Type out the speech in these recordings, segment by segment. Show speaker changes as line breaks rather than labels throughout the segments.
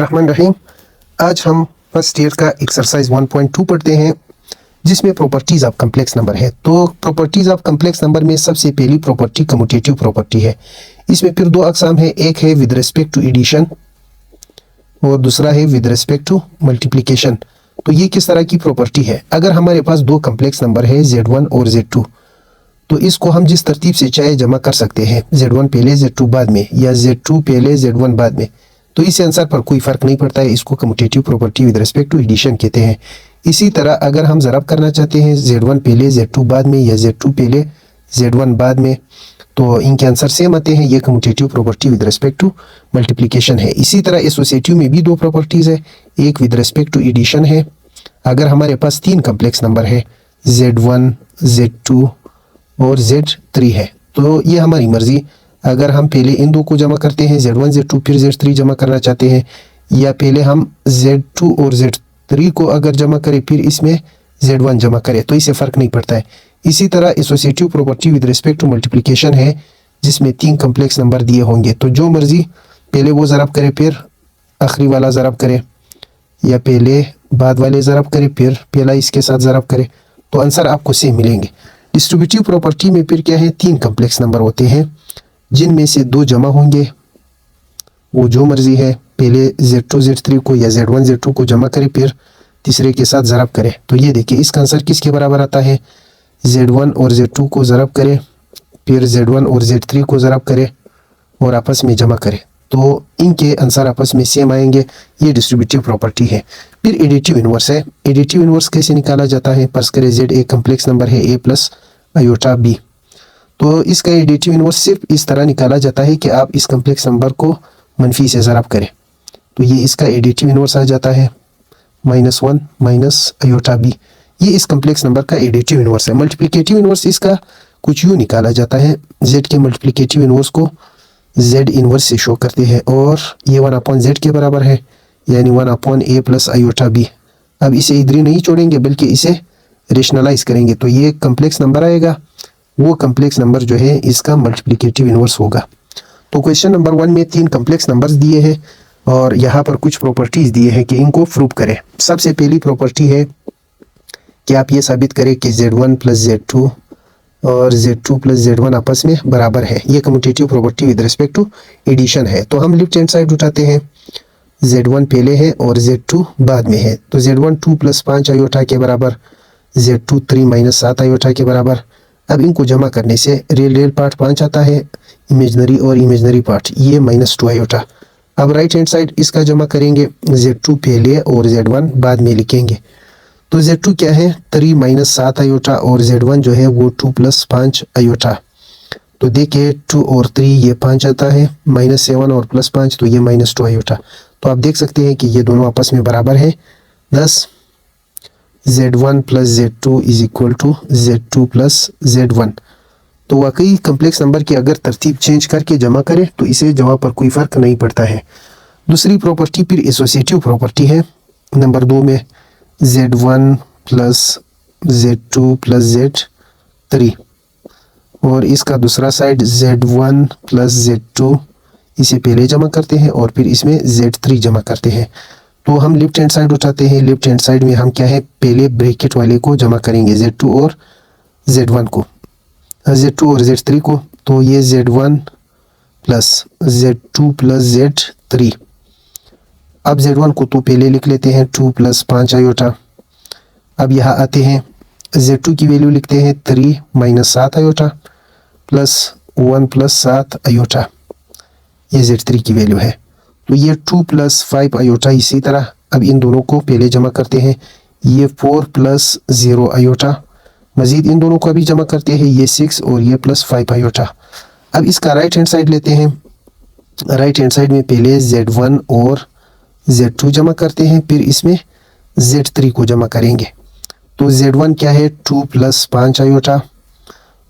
रहमान रहीम। आज हम first year का एक्सरसाइज 1.2 पढ़ते हैं जिसमें प्रॉपर्टीज ऑफ कम्प्लेक्स नंबर है। तो प्रॉपर्टीज ऑफ कम्प्लेक्स नंबर में सबसे पहली प्रॉपर्टी कम्यूटेटिव प्रॉपर्टी है। इसमें फिर दो अकसाम है, एक है विद रिस्पेक्ट टू एडिशन और दूसरा है विद रिस्पेक्ट टू मल्टीप्लिकेशन। तो ये किस तरह की प्रॉपर्टी है? अगर हमारे पास दो कम्प्लेक्स नंबर है Z1 और Z2, तो इसको हम जिस तरतीब से चाहे जमा कर सकते हैं, Z1 पहले Z2 बाद में या Z2 पहले Z1 बाद में। तो इस आंसर पर कोई फर्क नहीं पड़ता है, इसको commutative property with respect to addition कहते हैं। इसी तरह अगर हम ज़रब करना चाहते हैं Z1 पहले Z2 बाद में या Z2 पहले Z1 बाद में, तो इनके आंसर सेम आते हैं। ये commutative property with respect to multiplication है। इसी तरह एसोसिएटिव में भी दो प्रॉपर्टीज़ है, एक विद रिस्पेक्ट टू एडिशन है। अगर हमारे पास तीन कम्प्लेक्स नंबर है Z1, Z2 और Z3 है, तो ये हमारी मर्ज़ी। अगर हम पहले इन दो को जमा करते हैं Z1 Z2 फिर Z3 जमा करना चाहते हैं, या पहले हम Z2 और Z3 को अगर जमा करें फिर इसमें Z1 जमा करें, तो इससे फ़र्क नहीं पड़ता है। इसी तरह associative property with respect to multiplication है जिसमें तीन कम्प्लेक्स नंबर दिए होंगे, तो जो मर्ज़ी पहले वो ज़रब करे फिर आखिरी वाला ज़रब करे, या पहले बाद वाले ज़रब करे फिर पहला इसके साथ ज़रब करे, तो आंसर आपको सेम मिलेंगे। डिस्ट्रीब्यूटिव प्रॉपर्टी में फिर क्या है, तीन कम्प्लेक्स नंबर होते हैं जिनमें से दो जमा होंगे। वो जो मर्ज़ी है पहले Z2 Z3 को या Z1 Z2 को जमा करे फिर तीसरे के साथ ज़रब करे। तो ये देखिए इसका आंसर किसके बराबर आता है, Z1 और Z2 को ज़रब करे फिर Z1 और Z3 को ज़रब करे और आपस में जमा करे, तो इनके आंसर आपस में सेम आएंगे। ये डिस्ट्रीब्यूटिव प्रॉपर्टी है। फिर एडिटिव इन्वर्स है। एडिटिव इन्वर्स कैसे निकाला जाता है? फर्ज करें Z एक कम्प्लेक्स नंबर है A प्लस आयोटा B, तो इसका एडिटिव इन्वर्स सिर्फ इस तरह निकाला जाता है कि आप इस कम्प्लेक्स नंबर को मनफी से ज़रब करें, तो ये इसका एडिटिव इन्वर्स आ जाता है -1 माइनस आयोटा B। ये इस कम्प्लेक्स नंबर का एडिटिव इन्वर्स है। मल्टीप्लिकेटिव इन्वर्स इसका कुछ यूँ निकाला जाता है, Z के मल्टीप्लिकेटिव इन्वर्स को Z इन्वर्स से शो करते हैं और ये 1/Z के बराबर है, यानी 1/A प्लस आयोटा B। अब इसे इधर ही नहीं छोड़ेंगे बल्कि इसे रेशनलाइज करेंगे, तो ये कम्प्लेक्स नंबर आएगा, वो कम्प्लेक्स नंबर जो है इसका मल्टीप्लिकेटिव इन्वर्स होगा। तो क्वेश्चन नंबर 1 में तीन कम्प्लेक्स नंबर्स दिए हैं और यहाँ पर कुछ प्रॉपर्टीज़ दिए हैं कि इनको प्रूव करें। सबसे पहली प्रॉपर्टी है कि आप ये साबित करें कि Z1 प्लस Z2 और Z2 प्लस Z1 आपस में बराबर है। ये commutative property with respect to addition है। तो हम लेफ्ट हैंड साइड उठाते हैं, Z1 पहले है और Z2 बाद में है, तो Z1 2 प्लस 5 आयोटा के बराबर, Z2 3 माइनस 7 आयोटा के बराबर। अब इनको जमा करने से रियल पार्ट 5 आता है, इमेजनरी और इमेजनरी पार्ट ये -2 आयोटा। अब राइट हैंड साइड इसका जमा करेंगे, Z2 पहले और Z1 बाद में लिखेंगे। तो Z2 क्या है 3 माइनस 7 आयोटा और Z1 जो है वो 2 प्लस 5 आयोटा। तो देखिए 2 और 3 ये 5 आता है, -7 और प्लस 5 तो ये -2 आयोटा। तो आप देख सकते हैं कि ये दोनों आपस में बराबर है। Thus Z1 plus Z2 is equal to Z2 plus Z1। तो वाकई कम्प्लेक्स नंबर की अगर तरतीब चेंज करके जमा करें तो इसे जवाब पर कोई फ़र्क नहीं पड़ता है। दूसरी प्रॉपर्टी फिर एसोसिएटिव प्रॉपर्टी है। नंबर 2 में Z1 plus Z2 plus Z3 और इसका दूसरा साइड Z1 प्लस Z2, इसे पहले जमा करते हैं और फिर इसमें Z3 जमा करते हैं। तो हम लेफ्ट हैंड साइड उठाते हैं, लेफ्ट हैंड साइड में हम क्या है पहले ब्रैकेट वाले को जमा करेंगे, Z2 और Z1 को, Z2 और Z3 को। तो ये Z1 plus Z2 plus Z3। अब Z1 को तो पहले लिख लेते हैं 2 प्लस 5 आयोटा। अब यहाँ आते हैं Z2 की वैल्यू लिखते हैं 3 minus 7 iota plus 1 plus 7 iota, ये Z3 की वैल्यू है। तो ये 2 प्लस 5 आयोटा। इसी तरह अब इन दोनों को पहले जमा करते हैं, ये 4 प्लस 0 आयोटा। मज़ीद इन दोनों को भी जमा करते हैं, ये 6 और ये प्लस 5 आयोटा। अब इसका राइट हैंड साइड लेते हैं, राइट हैंड साइड में पहले Z1 और Z2 जमा करते हैं, फिर इसमें Z3 को जमा करेंगे। तो Z1 क्या है 2 प्लस 5 आयोटा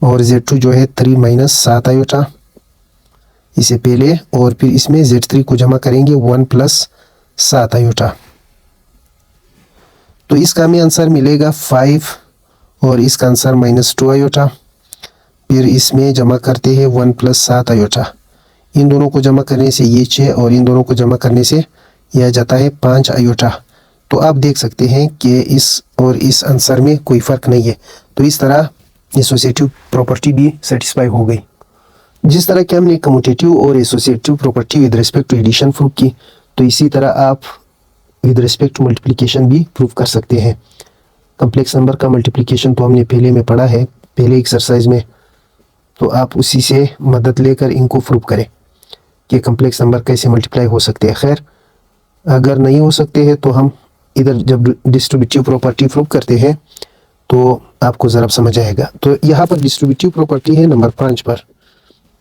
और Z2 जो है 3 माइनस 7 आयोटा, इसे पहले और फिर इसमें Z3 को जमा करेंगे 1 प्लस 7 आयोटा। तो इसका हमें आंसर मिलेगा 5 और इसका आंसर -2 आयोटा। फिर इसमें जमा करते हैं 1 प्लस 7 आयोटा। इन दोनों को जमा करने से ये 6 और इन दोनों को जमा करने से यह आ जाता है 5 आयोटा। तो आप देख सकते हैं कि इस और इस आंसर में कोई फ़र्क नहीं है। तो इस तरह एसोसिएटिव प्रॉपर्टी भी सेटिस्फाई हो गई। जिस तरह कि हमने कम्यूटेटिव और associative property with respect to addition prove की, तो इसी तरह आप विद रिस्पेक्ट टू मल्टीप्लिकेशन भी प्रूव कर सकते हैं। कम्प्लेक्स नंबर का मल्टीप्लिकेशन तो हमने पहले में पढ़ा है, पहले एक्सरसाइज में, तो आप उसी से मदद लेकर इनको प्रूव करें कि कम्प्लेक्स नंबर कैसे मल्टीप्लाई हो सकते हैं। खैर, अगर नहीं हो सकते हैं तो हम इधर जब डिस्ट्रीब्यूटिव प्रॉपर्टी प्रूव करते हैं तो आपको ज़रा समझ आएगा। तो यहाँ पर डिस्ट्रीब्यूटिव प्रॉपर्टी है नंबर 5 पर,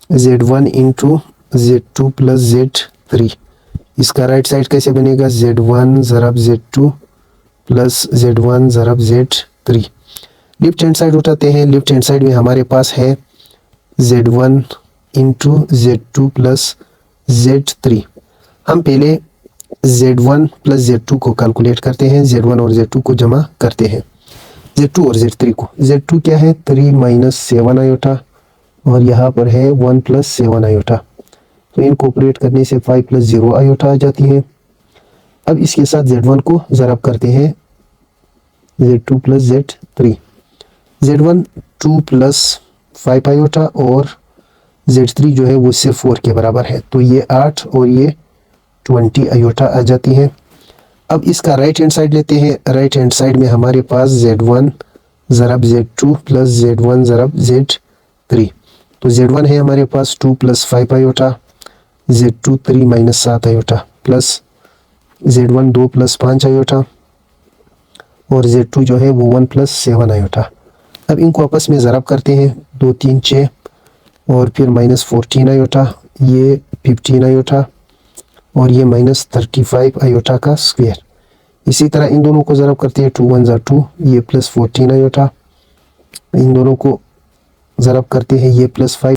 Z1 into Z2 plus Z3। इसका राइट साइड कैसे बनेगा, Z1 ज़रब Z2 plus Z1 ज़रब Z3। Left hand side उठाते हैं, लेफ्ट हैंड साइड में हमारे पास है Z1 into Z2 plus Z3। हम पहले Z1 प्लस Z2 को कैलकुलेट करते हैं, Z1 और Z2 को जमा करते हैं, Z2 और Z3 को। Z2 क्या है, 3 माइनस 7 आयोटा, और यहाँ पर है 1 प्लस 7 आयोटा। तो इनको ऑपरेट करने से 5 प्लस 0 आयोटा आ जाती है। अब इसके साथ Z1 को ज़रब करते हैं Z2 plus Z3। Z1 2 plus 5 iota और Z3 जो है वो सिर्फ 4 के बराबर है, तो ये 8 और ये 20 आयोटा आ जाती है। अब इसका राइट हैंड साइड लेते हैं, राइट हैंड साइड में हमारे पास Z1 ज़रब Z2 plus Z1 ज़रब Z3। तो Z1 है हमारे पास 2 plus 5 iota, Z2 3 minus 7 iota, plus Z1 2 plus 5 iota, और Z2 जो है वो 1 प्लस 7 आयोटा। अब इनको आपस में ज़रब करते हैं, 2 3 6, और फिर माइनस 14 आयोटा, ये 15 आयोटा, और ये माइनस 35 आयोटा का स्क्वायर। इसी तरह इन दोनों को ज़रब करते हैं, 2 1 ज़ा 2, ये प्लस 14 आयोटा, इन दोनों को ज़रब करते हैं, ये प्लस 5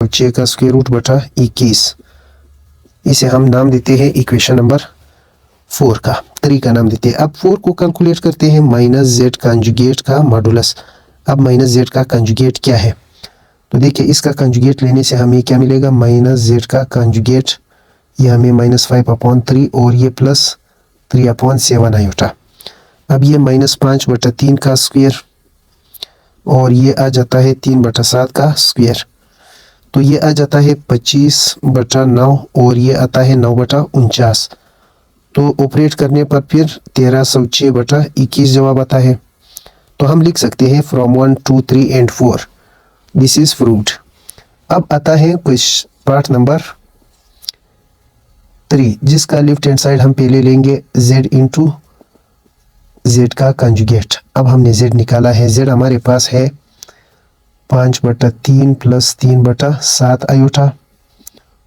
6 का स्क्वायर रूट बटा 21। इसे हम नाम देते हैं इक्वेशन नंबर 4 का, 3 का नाम देते हैं। अब 4 को कैलकुलेट करते हैं माइनस जेड कंजुगेट का मॉडुलस। अब माइनस जेड का कंजुगेट क्या है, तो देखिए इसका कंजुगेट लेने से हमें क्या मिलेगा, माइनस जेड का कंजुगेट, ये हमें -5/3 और ये +3/7 आयोटा। अब ये -5/3 का स्क्वायर और ये आ जाता है 3/7 का स्क्वायर, तो ये आ जाता है 25/9 और ये आता है 9/49। तो ऑपरेट करने पर फिर 1306/21 जवाब आता है। तो हम लिख सकते हैं from 1, 2, 3 and 4 this is proved. अब आता है क्वेश्चन पार्ट नंबर 3, जिसका लेफ्ट हैंड साइड हम पहले लेंगे z इंटू जेड का कंजुगेट। अब हमने z निकाला है, z हमारे पास है 5/3 + 3/7 आयोटा,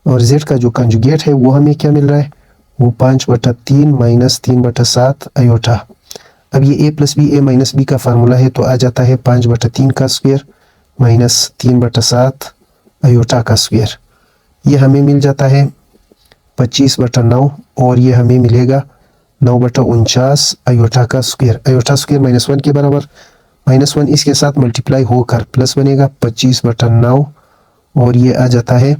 और z का जो कंजुगेट है वो हमें क्या मिल रहा है, वो 5/3 - 3/7 आयोटा। अब ये a + b a - b का फार्मूला है, तो आ जाता है 5/3 का स्क्वायर माइनस 3/7 आयोटा का स्क्वायर। ये हमें मिल जाता है 25/9 और ये हमें मिलेगा 9/49 आयोटा का स्क्वायर। आयोटा स्क्वायर -1 के बराबर, -1 इसके साथ मल्टीप्लाई होकर प्लस बनेगा 25/9 और ये आ जाता है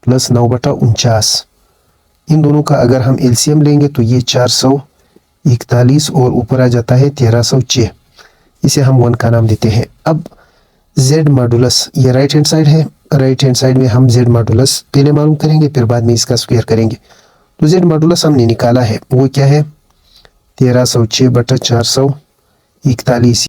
+9/49। इन दोनों का अगर हम एलसीएम लेंगे तो ये 441 और ऊपर आ जाता है 1306। इसे हम 1 का नाम देते हैं। अब z मॉडुलस, ये राइट हैंड साइड है, राइट हैंड साइड में हम z मॉडुलस पहले मालूम करेंगे, फिर बाद में इसका स्क्वायर करेंगे। तो z मॉडुलस हमने निकाला है, वो क्या है 1306/441।